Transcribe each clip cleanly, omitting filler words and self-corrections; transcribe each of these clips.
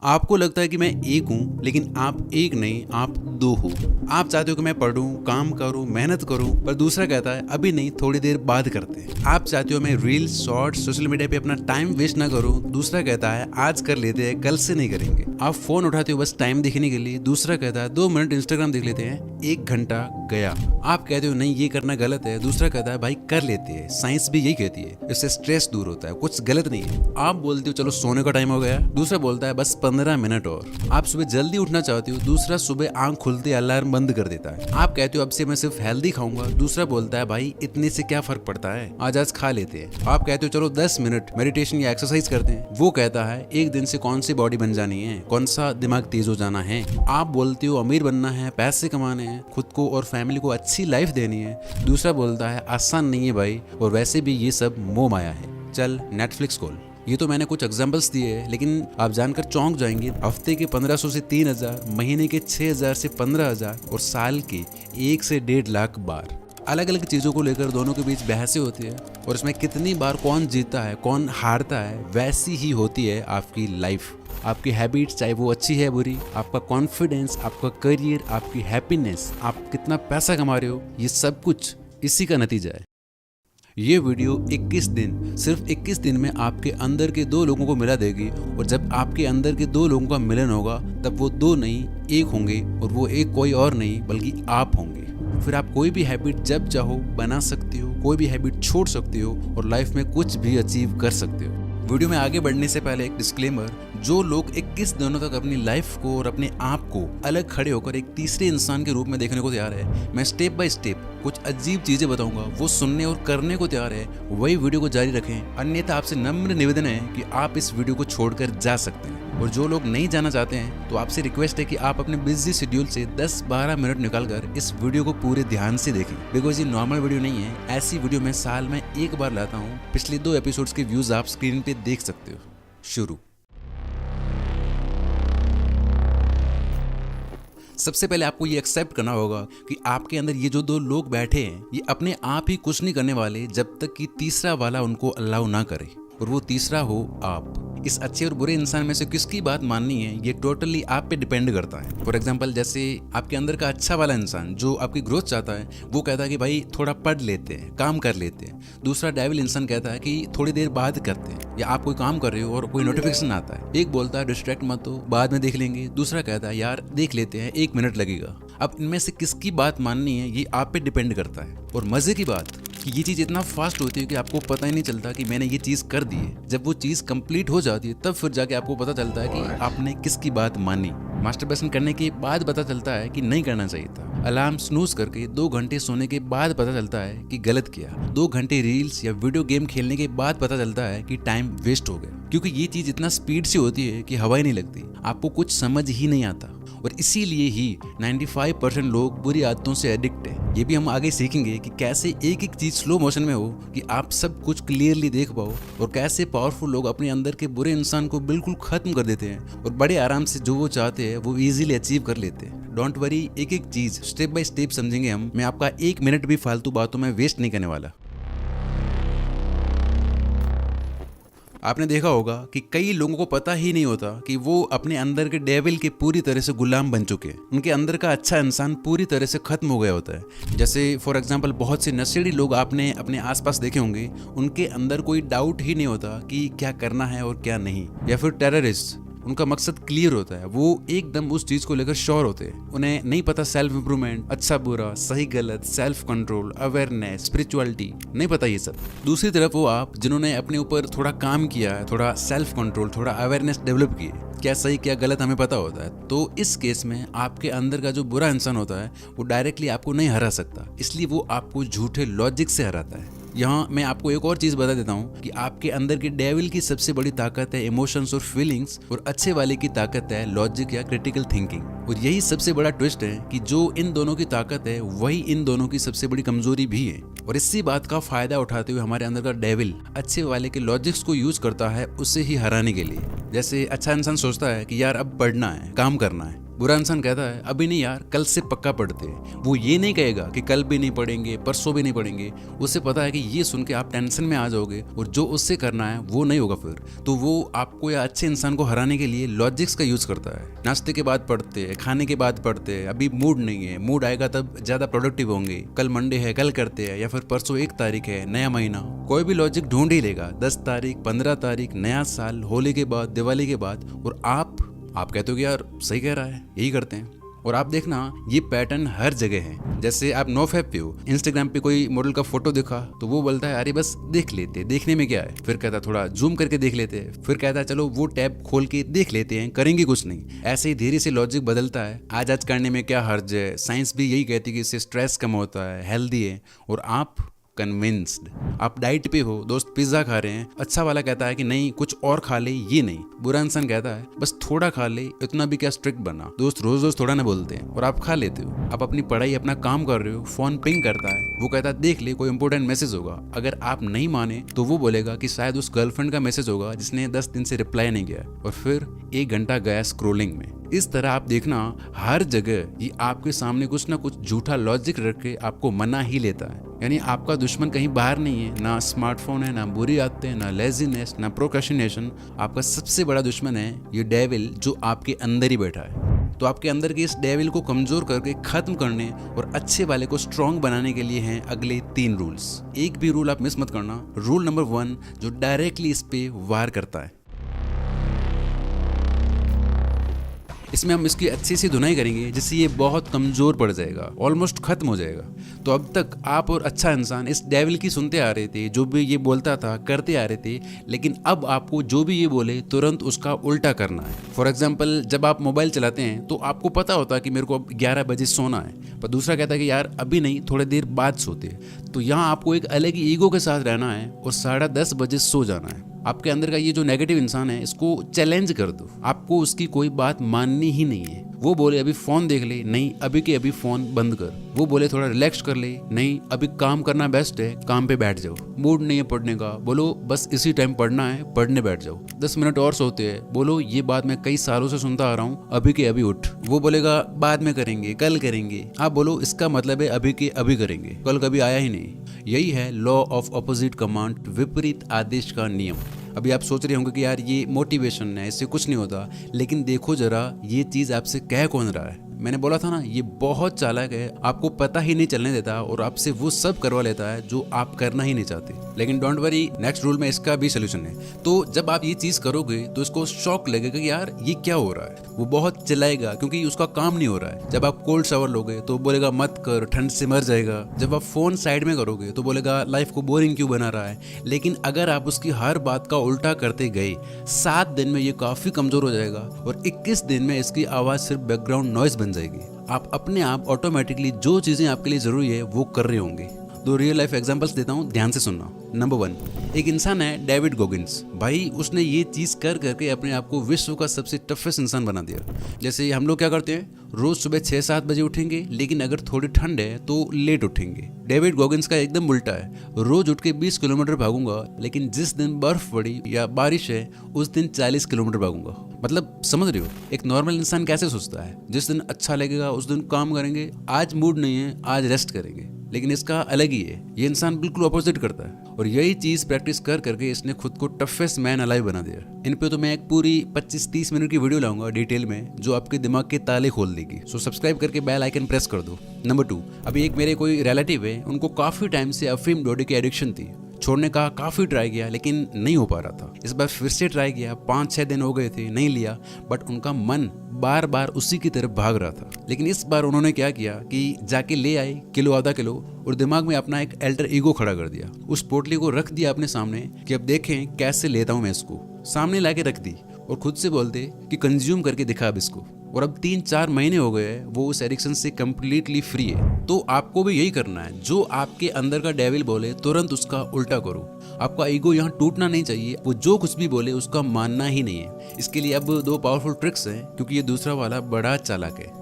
आपको लगता है कि मैं एक हूँ, लेकिन आप एक नहीं, आप दो हो। आप चाहते हो कि मैं पढ़ूं, काम करूं, मेहनत करूं, पर दूसरा कहता है अभी नहीं, थोड़ी देर बाद करते हैं। आप चाहते हो मैं रील्स, शॉर्ट्स, सोशल मीडिया पे अपना टाइम वेस्ट ना करूं, दूसरा कहता है आज कर लेते हैं, कल से नहीं करेंगे। आप फोन उठाते हो बस टाइम देखने के लिए, दूसरा कहता है 2 मिनट इंस्टाग्राम देख लेते हैं, 1 घंटा गया। आप कहते हो नहीं ये करना गलत है, दूसरा कहता है भाई कर लेते हैं, साइंस भी यही कहती है, इससे स्ट्रेस दूर होता है, कुछ गलत नहीं है। आप बोलते हो चलो सोने का टाइम हो गया, दूसरा बोलता है बस 15 मिनट और। आप सुबह जल्दी उठना चाहते हो, दूसरा सुबह आंख खुलते अलार्म बंद कर देता है। आप कहते हो अब से मैं सिर्फ हेल्दी खाऊंगा, दूसरा बोलता है भाई इतने से क्या फर्क पड़ता है, आज खा लेते हैं। आप कहते हो चलो 10 मिनट मेडिटेशन या एक्सरसाइज करते हैं, वो कहता है एक दिन से कौन सी बॉडी बन जानी है, कौन सा दिमाग तेज हो जाना है। आप बोलते हो अमीर बनना है, पैसे कमाने हैं, खुद को और फैमिली को अच्छी लाइफ देनी है, दूसरा बोलता है आसान नहीं है भाई, और वैसे भी ये सब मोह माया है, चल नेटफ्लिक्स खोल। ये तो मैंने कुछ एग्जांपल्स दिए हैं, लेकिन आप जानकर चौंक जाएंगे, हफ्ते के 1500 से 3000, महीने के 6000 से 15000 और साल के 1 से 1.5 लाख बार अलग अलग चीज़ों को लेकर दोनों के बीच बहसें होती है, और इसमें कितनी बार कौन जीतता है कौन हारता है, वैसी ही होती है आपकी लाइफ। आपकी हैबिट्स, चाहे वो अच्छी है बुरी, आपका कॉन्फिडेंस, आपका करियर, आपकी हैप्पीनेस, आप कितना पैसा कमा रहे हो, ये सब कुछ इसी का नतीजा है। ये वीडियो 21 दिन, सिर्फ 21 दिन में आपके अंदर के 2 लोगों को मिला देगी, और जब आपके अंदर के 2 लोगों का मिलन होगा तब वो 2 नहीं 1 होंगे, और वो एक कोई और नहीं बल्कि आप होंगे। फिर आप कोई भी हैबिट जब चाहो बना सकते हो, कोई भी हैबिट छोड़ सकते हो, और लाइफ में कुछ भी अचीव कर सकते हो। वीडियो में आगे बढ़ने से पहले एक डिस्क्लेमर, जो लोग 21 दिनों तक अपनी लाइफ को और अपने आप को अलग खड़े होकर एक तीसरे इंसान के रूप में देखने को तैयार है, मैं स्टेप बाय स्टेप कुछ अजीब चीजें बताऊंगा, वो सुनने और करने को तैयार है, वही वीडियो को जारी रखें, अन्यथा आपसे नम्र निवेदन है कि आप इस वीडियो को छोड़कर जा सकते हैं। और जो लोग नहीं जाना चाहते हैं तो आपसे रिक्वेस्ट है कि आप अपने बिजी शेड्यूल से 10-12 मिनट निकालकर इस वीडियो को पूरे ध्यान से देखें, बिकॉज ये नॉर्मल वीडियो नहीं है। ऐसी वीडियो मैं साल में 1 बार लाता हूँ। पिछले 2 एपिसोड्स के व्यूज आप स्क्रीन पे देख सकते हो। शुरू। सबसे पहले आपको ये एक्सेप्ट करना होगा कि आपके अंदर ये जो 2 लोग बैठे हैं, ये अपने आप ही कुछ नहीं करने वाले जब तक कि तीसरा वाला उनको अलाउ ना करे, और वो तीसरा हो आप। इस अच्छे और बुरे इंसान में से किसकी बात माननी है, ये टोटली आप पे डिपेंड करता है। फॉर एग्जांपल, जैसे आपके अंदर का अच्छा वाला इंसान जो आपकी ग्रोथ चाहता है, वो कहता है कि भाई थोड़ा पढ़ लेते हैं, काम कर लेते हैं। दूसरा डेविल इंसान कहता है कि थोड़ी देर बाद करते हैं, या आप कोई काम कर रहे हो और कोई नोटिफिकेशन आता है, एक बोलता है डिस्ट्रैक्ट मत हो, बाद में देख लेंगे, दूसरा कहता है यार देख लेते हैं, 1 मिनट लगेगा। अब इनमें से किसकी बात माननी है, ये आप पे डिपेंड करता है। और मजे की बात कि ये चीज़ इतना फास्ट होती है कि आपको पता ही नहीं चलता कि मैंने ये चीज़ कर दी है। जब वो चीज़ कंप्लीट हो जाती है तब फिर जाके आपको पता चलता है कि आपने किसकी बात मानी। मास्टरबेशन करने के बाद पता चलता है कि नहीं करना चाहिए था। अलार्म स्नूज करके 2 घंटे सोने के बाद पता चलता है कि गलत किया। 2 घंटे रील्स या वीडियो गेम खेलने के बाद पता चलता है कि टाइम वेस्ट हो गया, क्योंकि ये चीज़ इतना स्पीड से होती है कि हवा ही नहीं लगती, आपको कुछ समझ ही नहीं आता। और इसीलिए ही 95% लोग बुरी आदतों से एडिक्ट है। ये भी हम आगे सीखेंगे कि कैसे एक एक चीज स्लो मोशन में हो कि आप सब कुछ क्लियरली देख पाओ, और कैसे पावरफुल लोग अपने अंदर के बुरे इंसान को बिल्कुल खत्म कर देते हैं और बड़े आराम से जो वो चाहते हैं वो इजीली अचीव कर लेते हैं। डोंट वरी, एक एक चीज स्टेप बाय स्टेप समझेंगे हम। मैं आपका 1 मिनट भी फालतू बातों में वेस्ट नहीं करने वाला। आपने देखा होगा कि कई लोगों को पता ही नहीं होता कि वो अपने अंदर के डेविल के पूरी तरह से गुलाम बन चुके हैं। उनके अंदर का अच्छा इंसान पूरी तरह से खत्म हो गया होता है। जैसे फॉर एग्जांपल, बहुत से नशेड़ी लोग आपने अपने आसपास देखे होंगे, उनके अंदर कोई डाउट ही नहीं होता कि क्या करना है और क्या नहीं। या फिर टेररिस्ट, उनका मकसद क्लियर होता है, वो एकदम उस चीज को लेकर श्योर होते हैं। उन्हें नहीं पता सेल्फ इंप्रूवमेंट, अच्छा बुरा, सही गलत, सेल्फ कंट्रोल, अवेयरनेस, स्पिरिचुअलिटी, नहीं पता ये सब। दूसरी तरफ वो आप जिन्होंने अपने ऊपर थोड़ा काम किया है, थोड़ा सेल्फ कंट्रोल, थोड़ा अवेयरनेस डेवलप की है, क्या सही क्या गलत हमें पता होता है, तो इस केस में आपके अंदर का जो बुरा इंसान होता है वो डायरेक्टली आपको नहीं हरा सकता, इसलिए वो आपको झूठे लॉजिक से हराता है। यहाँ मैं आपको एक और चीज बता देता हूँ कि आपके अंदर के डेविल की सबसे बड़ी ताकत है इमोशंस और फीलिंग्स, और अच्छे वाले की ताकत है लॉजिक या क्रिटिकल थिंकिंग। और यही सबसे बड़ा ट्विस्ट है कि जो इन दोनों की ताकत है वही इन दोनों की सबसे बड़ी कमजोरी भी है। और इसी बात का फायदा उठाते हुए हमारे अंदर का डेविल अच्छे वाले के लॉजिक्स को यूज करता है उसे ही हराने के लिए। जैसे अच्छा इंसान सोचता है कि यार अब पढ़ना है, काम करना है, बुरा इंसान कहता है अभी नहीं यार, कल से पक्का पढ़ते हैं। वो ये नहीं कहेगा कि कल भी नहीं पढ़ेंगे, परसों भी नहीं पढ़ेंगे। उसे पता है कि ये सुन के आप टेंशन में आ जाओगे और जो उससे करना है वो नहीं होगा फिर। तो वो आपको या अच्छे इंसान को हराने के लिए लॉजिक्स का यूज करता है। नाश्ते के बाद पढ़ते हैं, खाने के बाद पढ़ते हैं, अभी मूड नहीं है, मूड आएगा तब ज्यादा प्रोडक्टिव होंगे, कल मंडे है कल करते हैं, या फिर परसों 1 तारीख है, नया महीना, कोई भी लॉजिक ढूंढ ही लेगा। 10 तारीख, 15 तारीख, नया साल, होली के बाद, दिवाली के बाद। और आप कहते हो कि यार सही कह रहा है, यही करते हैं। और आप देखना ये पैटर्न हर जगह है। जैसे आप नोफैप पे हो, इंस्टाग्राम पे कोई मॉडल का फोटो दिखा तो वो बोलता है अरे बस देख लेते, देखने में क्या है। फिर कहता है थोड़ा जूम करके देख लेते हैं। फिर कहता है चलो वो टैब खोल के देख लेते हैं, करेंगे कुछ नहीं। ऐसे ही धीरे से लॉजिक बदलता है। आज करने में क्या हर्ज है, साइंस भी यही कहती है कि इससे स्ट्रेस कम होता है, हेल्दी है। और आप कन्विंस्ड, आप डाइट पे हो, दोस्त पिज्जा खा रहे हैं, अच्छा वाला कहता है कि नहीं कुछ और खा ले, ये नहीं। बुरा इंसान कहता है बस थोड़ा खा ले, इतना भी क्या स्ट्रिक्ट बना। दोस्त रोज रोज थोड़ा ना बोलते हैं और आप खा लेते हो। आप अपनी पढ़ाई अपना काम कर रहे हो, फोन पिंग करता है, वो कहता है देख ले कोई इंपॉर्टेंट मैसेज होगा। अगर आप नहीं माने तो वो बोलेगा कि शायद उस गर्लफ्रेंड का मैसेज होगा जिसने 10 दिन से रिप्लाई नहीं किया। और फिर 1 घंटा गया स्क्रोलिंग में। इस तरह आप देखना हर जगह ये आपके सामने कुछ ना कुछ झूठा लॉजिक रख के आपको मना ही लेता है। यानी आपका दुश्मन कहीं बाहर नहीं है, ना स्मार्टफोन है, ना बुरी आदतें, ना लेजीनेस, ना प्रोक्रेस्टिनेशन। आपका सबसे बड़ा दुश्मन है ये डेविल जो आपके अंदर ही बैठा है। तो आपके अंदर के इस डेविल को कमजोर करके खत्म करने और अच्छे वाले को स्ट्रॉन्ग बनाने के लिए हैं अगले 3 रूल्स। एक भी रूल आप मिस मत करना। रूल नंबर 1 जो डायरेक्टली इस पे वार करता है। इसमें हम इसकी अच्छी सी धुनाई करेंगे जिससे ये बहुत कमजोर पड़ जाएगा, ऑलमोस्ट खत्म हो जाएगा। तो अब तक आप और अच्छा इंसान इस डेविल की सुनते आ रहे थे, जो भी ये बोलता था करते आ रहे थे। लेकिन अब आपको जो भी ये बोले तुरंत उसका उल्टा करना है। फॉर एग्जाम्पल जब आप मोबाइल चलाते हैं तो आपको पता होता है कि मेरे को अब 11 बजे सोना है, पर दूसरा कहता है कि यार अभी नहीं, थोड़ी देर बाद सोते हैं। तो यहाँ आपको एक अलग ही ईगो के साथ रहना है और 10:30 बजे सो जाना है। आपके अंदर का ये जो नेगेटिव इंसान है इसको चैलेंज कर दो। आपको उसकी कोई बात माननी ही नहीं है। वो बोले अभी फोन देख ले, नहीं अभी के अभी फोन बंद कर। वो बोले थोड़ा रिलैक्स कर ले, नहीं अभी काम करना बेस्ट है, काम पे बैठ जाओ। मूड नहीं है पढ़ने का, बोलो बस इसी टाइम पढ़ना है, पढ़ने बैठ जाओ। 10 मिनट और सोते हैं, बोलो ये बात मैं कई सालों से सुनता आ रहा हूँ, अभी के अभी उठ। वो बोलेगा बाद में करेंगे, कल करेंगे। आप बोलो इसका मतलब है अभी के अभी करेंगे, कल कभी आया ही नहीं। यही है लॉ ऑफ अपोजिट कमांड, विपरीत आदेश का नियम। अभी आप सोच रहे होंगे कि यार ये मोटिवेशन है, इससे कुछ नहीं होता। लेकिन देखो जरा ये चीज आपसे कह कौन रहा है। मैंने बोला था ना ये बहुत चालाक है, आपको पता ही नहीं चलने देता और आपसे वो सब करवा लेता है जो आप करना ही नहीं चाहते। लेकिन डोंट वरी, नेक्स्ट रूल में इसका भी सोल्यूशन है। तो जब आप ये चीज करोगे तो इसको शॉक लगेगा कि यार ये क्या हो रहा है। वो बहुत चिल्लाएगा क्योंकि उसका काम नहीं हो रहा है। जब आप कोल्ड शावर लोगे तो बोलेगा मत कर, ठंड से मर जाएगा। जब आप फोन साइड में करोगे तो बोलेगा लाइफ को बोरिंग क्यों बना रहा है। लेकिन अगर आप उसकी हर बात का उल्टा करते गए, 7 दिन में ये काफी कमजोर हो जाएगा और 21 दिन में इसकी आवाज सिर्फ बैकग्राउंड नॉइज बन जाएगी। आप अपने आप ऑटोमेटिकली जो चीजें आपके लिए जरूरी है वो कर रहे होंगे। 2 रियल लाइफ एग्जांपल्स देता हूँ, ध्यान से सुनना। नंबर 1, एक इंसान है डेविड गॉगिन्स। भाई उसने ये चीज कर करके अपने आप को विश्व का सबसे टफेस्ट इंसान बना दिया। जैसे हम लोग क्या करते हैं, रोज सुबह 6-7 बजे उठेंगे, लेकिन अगर थोड़ी ठंड है तो लेट उठेंगे। डेविड गॉगिन्स का एकदम उल्टा है, रोज उठ के 20 किलोमीटर भागूंगा, लेकिन जिस दिन बर्फ पड़ी या बारिश है उस दिन 40 किलोमीटर भागूंगा। मतलब समझ रहे हो एक नॉर्मल इंसान कैसे सोचता है। जिस दिन अच्छा लगेगा उस दिन काम करेंगे, आज मूड नहीं है आज रेस्ट करेंगे। लेकिन इसका अलग ही है, ये इंसान बिल्कुल अपोजिट करता है। और यही चीज प्रैक्टिस कर करके इसने खुद को टफेस्ट मैन अलाइव बना दिया। इन पे तो मैं एक पूरी 25-30 मिनट की वीडियो लाऊंगा डिटेल में, जो आपके दिमाग के ताले खोल देगी। सो सब्सक्राइब करके बेल आइकन प्रेस कर दो। नंबर 2, अभी एक मेरे कोई रिलेटिव है, उनको काफी टाइम से अफीम डोडे की एडिक्शन थी। छोड़ने का काफी ट्राई किया लेकिन नहीं हो पा रहा था। इस बार फिर से ट्राई किया, 5-6 दिन हो गए थे, नहीं लिया, बट उनका मन बार बार उसी की तरफ भाग रहा था। लेकिन इस बार उन्होंने क्या किया कि जाके ले आए किलो आधा किलो और दिमाग में अपना एक अल्टर ईगो खड़ा कर दिया। उस पोटली को रख दिया अपने सामने कि अब देखें कैसे लेता हूं मैं इसको। सामने लाके रख दी और खुद से बोलते कि कंज्यूम करके दिखा अब इसको। और अब 3-4 महीने हो गए हैं वो उस एडिक्शन से कंप्लीटली फ्री है। तो आपको भी यही करना है, जो आपके अंदर का डेविल बोले तुरंत उसका उल्टा करो। आपका ईगो यहाँ टूटना नहीं चाहिए, वो जो कुछ भी बोले उसका मानना ही नहीं है। इसके लिए अब 2 पावरफुल ट्रिक्स हैं, क्योंकि ये दूसरा वाला बड़ा चालाक है।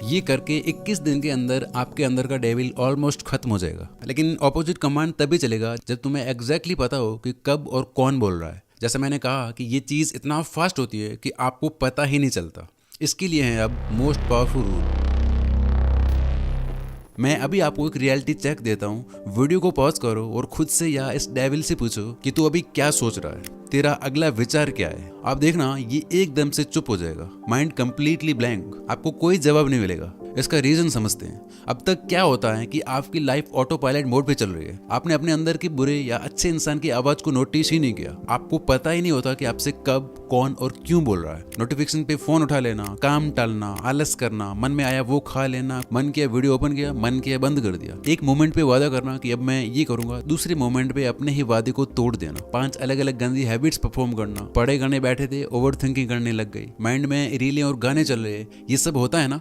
ये करके 21 दिन के अंदर आपके अंदर का डेविल ऑलमोस्ट खत्म हो जाएगा। लेकिन ऑपोजिट कमांड तभी चलेगा जब तुम्हें एग्जैक्टली पता हो कि कब और कौन बोल रहा है। जैसे मैंने कहा कि ये चीज़ इतना फास्ट होती है कि आपको पता ही नहीं चलता। इसके लिए है अब मोस्ट पावरफुल रूल। मैं अभी आपको एक रियलिटी चेक देता हूँ। वीडियो को पॉज करो और खुद से या इस डेविल से पूछो कि तू अभी क्या सोच रहा है, तेरा अगला विचार क्या है। आप देखना ये एकदम से चुप हो जाएगा, माइंड कंप्लीटली ब्लैंक, आपको कोई जवाब नहीं मिलेगा। इसका रीजन समझते हैं। अब तक क्या होता है कि आपकी लाइफ ऑटो पायलट मोड पे चल रही है। आपने अपने अंदर की बुरे या अच्छे इंसान की आवाज को नोटिस ही नहीं किया। आपको पता ही नहीं होता कि आपसे कब, कौन और क्यों बोल रहा है। नोटिफिकेशन पे फोन उठा लेना, काम टालना, आलस करना, मन में आया वो खा लेना, मन किया वीडियो ओपन किया, मन किया बंद कर दिया। एक मोमेंट पे वादा करना कि अब मैं ये करूंगा, दूसरे मोमेंट पे अपने ही वादे को तोड़ देना। 5 अलग अलग गंदी हैबिट्स परफॉर्म करना। पढ़े करने बैठे थे, ओवर थिंकिंग करने लग गई, माइंड में रीलें और गाने चल रहे। ये सब होता है ना,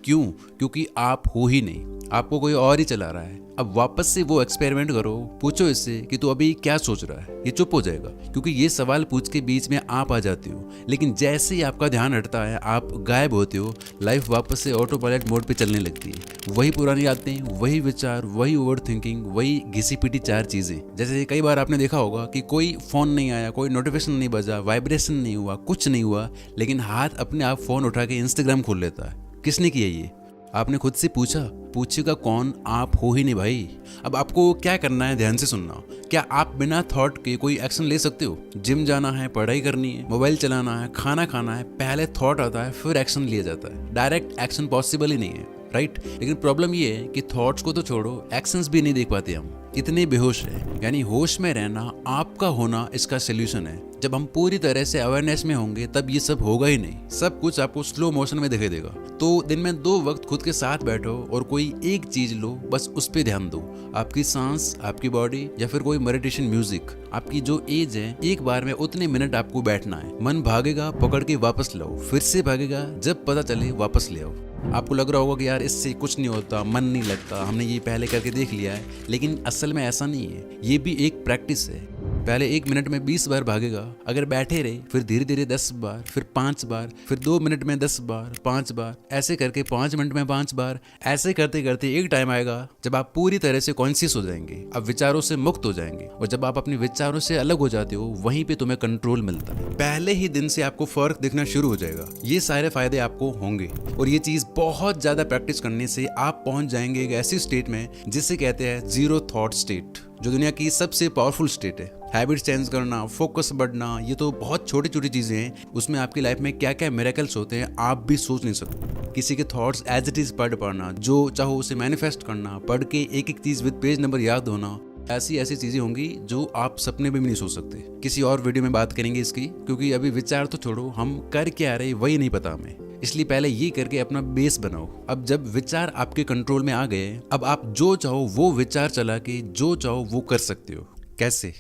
क्यों? क्योंकि आप हो ही नहीं, आपको कोई और ही चला रहा है। अब वापस से वो एक्सपेरिमेंट करो, पूछो इससे कि तू अभी क्या सोच रहा है। ये चुप हो जाएगा, क्योंकि ये सवाल पूछ के बीच में आप आ जाते हो। लेकिन जैसे ही आपका ध्यान हटता है, आप गायब होते हो, लाइफ वापस से ऑटो पायलट मोड पे चलने लगती है। वही पुरानी आदतें, वही विचार, वही ओवर थिंकिंग, वही घिसी पिटी 4 चीजें। जैसे कई बार आपने देखा होगा कि कोई फोन नहीं आया, कोई नोटिफिकेशन नहीं बजा, वाइब्रेशन नहीं हुआ, कुछ नहीं हुआ, लेकिन हाथ अपने आप फोन उठा के इंस्टाग्राम खोल लेता है। किसने किया ये? आपने खुद से पूछा? पूछेगा कौन? आप हो ही नहीं भाई। अब आपको क्या करना है, ध्यान से सुनना। क्या आप बिना थॉट के कोई एक्शन ले सकते हो? जिम जाना है, पढ़ाई करनी है, मोबाइल चलाना है, खाना खाना है, पहले थॉट आता है, फिर एक्शन लिया जाता है। डायरेक्ट एक्शन पॉसिबल ही नहीं है, राइट? लेकिन प्रॉब्लम ये है कि थॉट्स को तो छोड़ो, एक्शंस भी नहीं देख पाते हम, इतने बेहोश है। यानी होश में रहना, आपका होना इसका सोल्यूशन है। जब हम पूरी तरह से अवेयरनेस में होंगे तब ये सब होगा ही नहीं। सब कुछ आपको स्लो मोशन में दिखाई देगा। तो दिन में 2 वक्त खुद के साथ बैठो और कोई एक चीज लो, बस उस पे ध्यान दो। आपकी सांस, आपकी बॉडी, या फिर कोई मेडिटेशन म्यूजिक। आपकी जो एज है, एक बार में उतने मिनट आपको बैठना है। मन भागेगा, पकड़ के वापस लाओ, फिर से भागेगा, जब पता चले वापस ले आओ। आपको लग रहा होगा कि यार इससे कुछ नहीं होता, मन नहीं लगता, हमने ये पहले करके देख लिया है, लेकिन असल में ऐसा नहीं है। ये भी एक प्रैक्टिस है। पहले 1 मिनट में 20 बार भागेगा, अगर बैठे रहे, फिर धीरे धीरे 10 बार, फिर 5 बार, फिर 2 मिनट में 10 बार, 5 बार, ऐसे करके 5 मिनट में 5 बार। ऐसे करते करते एक टाइम आएगा जब आप पूरी तरह से कॉन्शियस हो जाएंगे, अब विचारों से मुक्त हो जाएंगे। और जब आप अपने विचारों से अलग हो जाते हो, वहीं पे तुम्हें कंट्रोल मिलता है। पहले ही दिन से आपको फर्क दिखना शुरू हो जाएगा। ये सारे फायदे आपको होंगे, और ये चीज बहुत ज्यादा प्रैक्टिस करने से आप पहुंच जाएंगे एक ऐसी स्टेट में जिसे कहते हैं जीरो थॉट स्टेट, जो दुनिया की सबसे पावरफुल स्टेट है। हैबिट्स चेंज करना, फोकस बढ़ना, ये तो बहुत छोटी छोटी चीजें हैं। उसमें आपकी लाइफ में क्या क्या मिरेकल्स होते हैं आप भी सोच नहीं सकते। किसी के थॉट्स एज इट इज पढ़ पाना, जो चाहो उसे मैनिफेस्ट करना, पढ़ के एक एक चीज विद पेज नंबर याद होना, ऐसी ऐसी चीजें होंगी जो आप सपने में भी नहीं सोच सकते। किसी और वीडियो में बात करेंगे इसकी, क्योंकि अभी विचार तो छोड़ो, हम कर क्या रहे वही नहीं पता हमें। इसलिए पहले ये करके अपना बेस बनाओ। अब जब विचार आपके कंट्रोल में आ गए, अब आप जो चाहो वो विचार चला के जो चाहो वो कर सकते हो। कैसे?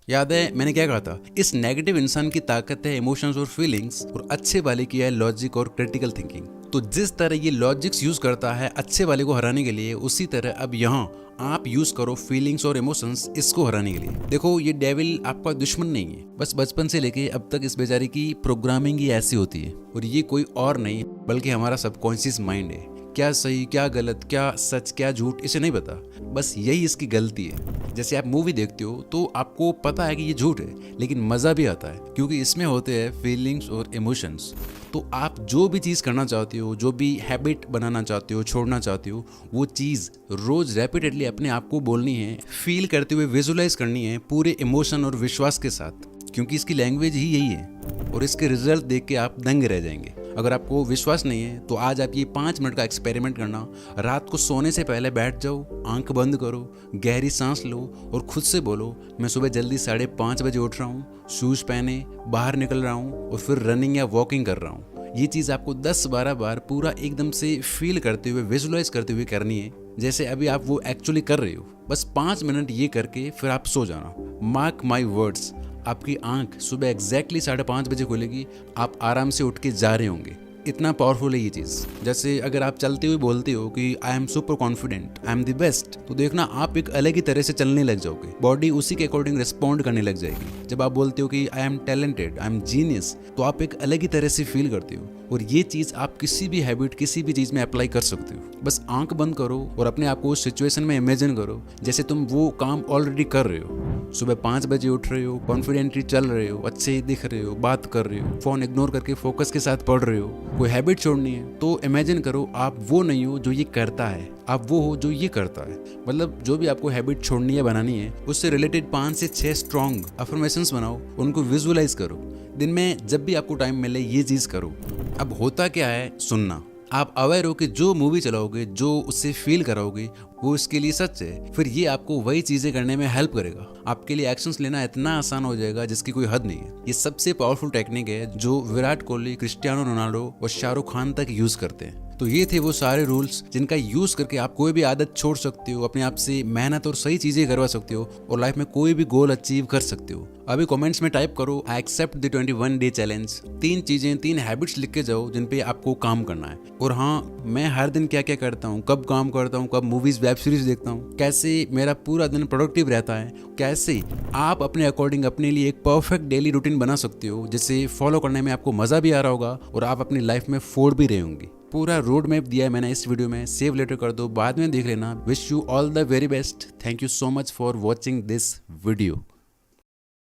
याद है मैंने क्या कहा था? इस नेगेटिव इंसान की ताकत है इमोशंस और फीलिंग्स, और अच्छे वाले की है लॉजिक और क्रिटिकल थिंकिंग। तो जिस तरह ये लॉजिक्स यूज करता है अच्छे वाले को हराने के लिए, उसी तरह अब यहाँ आप यूज करो फीलिंग्स और इमोशंस इसको हराने के लिए। देखो, ये डेविल आपका दुश्मन नहीं है, बस बचपन से लेके अब तक इस बेचारे की प्रोग्रामिंग ही ऐसी होती है। और ये कोई और नहीं बल्कि हमारा सबकॉन्शियस माइंड है। क्या सही, क्या गलत, क्या सच, क्या झूठ, इसे नहीं पता, बस यही इसकी गलती है। जैसे आप मूवी देखते हो तो आपको पता है कि ये झूठ है, लेकिन मजा भी आता है क्योंकि इसमें होते हैं फीलिंग्स और इमोशंस। तो आप जो भी चीज़ करना चाहते हो, जो भी हैबिट बनाना चाहते हो, छोड़ना चाहते हो, वो चीज़ रोज रेपिटेडली अपने आप को बोलनी है, फील करते हुए विजुलाइज करनी है पूरे इमोशन और विश्वास के साथ, क्योंकि इसकी लैंग्वेज ही यही है। और इसके रिजल्ट देख के आप दंग रह जाएंगे। अगर आपको विश्वास नहीं है तो आज आप ये 5 मिनट का एक्सपेरिमेंट करना। रात को सोने से पहले बैठ जाओ, आंख बंद करो, गहरी सांस लो और खुद से बोलो, मैं सुबह जल्दी 5:30 बजे उठ रहा हूँ, शूज पहने बाहर निकल रहा हूँ और फिर रनिंग या वॉकिंग कर रहा हूँ। ये चीज़ आपको 10-12 बार पूरा एकदम से फील करते हुए, विजुलाइज करते हुए करनी है, जैसे अभी आप वो एक्चुअली कर रहे हो। बस 5 मिनट ये करके फिर आप सो जाना। मार्क माई वर्ड्स, आपकी आंख सुबह एग्जैक्टली 5:30 बजे खुलेगी, आप आराम से उठ के जा रहे होंगे। इतना पावरफुल है ये चीज़। जैसे अगर आप चलते हुए बोलते हो कि I am super confident, I am the best, तो देखना आप एक अलग ही तरह से चलने लग जाओगे। बॉडी उसी के अकॉर्डिंग रिस्पॉन्ड करने लग जाएगी। जब आप बोलते हो कि I am talented, I am genius, तो आप एक अलग ही तरह से फील करते हो। और ये चीज़ आप किसी भी हैबिट किसी भी चीज़ में अप्लाई कर सकते हो। बस आंख बंद करो और अपने आप को उस सिचुएशन में इमेजिन करो जैसे तुम वो काम ऑलरेडी कर रहे हो। सुबह 5 बजे उठ रहे हो, कॉन्फिडेंटली चल रहे हो, अच्छे दिख रहे हो, बात कर रहे हो, फोन इग्नोर करके फोकस के साथ पढ़ रहे हो। कोई हैबिट छोड़नी है तो इमेजिन करो आप वो नहीं हो जो ये करता है, आप वो हो जो ये करता है। मतलब जो भी आपको हैबिट छोड़नी है बनानी है उससे रिलेटेड 5 से 6 स्ट्रॉन्ग अफर्मेशंस बनाओ, उनको विजुअलाइज करो। दिन में जब भी आपको टाइम मिले ये चीज़ करो। अब होता क्या है, सुनना। आप अवेयर हो कि जो मूवी चलाओगे, जो उससे फील कराओगे वो इसके लिए सच है, फिर ये आपको वही चीज़ें करने में हेल्प करेगा। आपके लिए एक्शंस लेना इतना आसान हो जाएगा जिसकी कोई हद नहीं है। ये सबसे पावरफुल टेक्निक है जो विराट कोहली, क्रिस्टियानो रोनाल्डो और शाहरुख खान तक यूज़ करते हैं। तो ये थे वो सारे रूल्स जिनका यूज़ करके आप कोई भी आदत छोड़ सकते हो, अपने आप से मेहनत और सही चीज़ें करवा सकते हो और लाइफ में कोई भी गोल अचीव कर सकते हो। अभी कमेंट्स में टाइप करो I accept the 21 day challenge. 3 चीज़ें, 3 हैबिट्स लिख के जाओ जिन पे आपको काम करना है। और हाँ, मैं हर दिन क्या क्या करता हूँ, कब काम करता हूँ, कब मूवीज़ वेब सीरीज देखता हूँ, कैसे मेरा पूरा दिन प्रोडक्टिव रहता है, कैसे आप अपने अकॉर्डिंग अपने लिए एक परफेक्ट डेली रूटीन बना सकते हो जिसे फॉलो करने में आपको मज़ा भी आ रहा होगा और आप अपनी लाइफ में फोड़ भी रहे होंगे। पूरा रोड मैप दिया है मैंने इस वीडियो में, सेव लेटर कर दो, बाद में देख लेना। Wish you all the very best. Thank you so much for watching this video.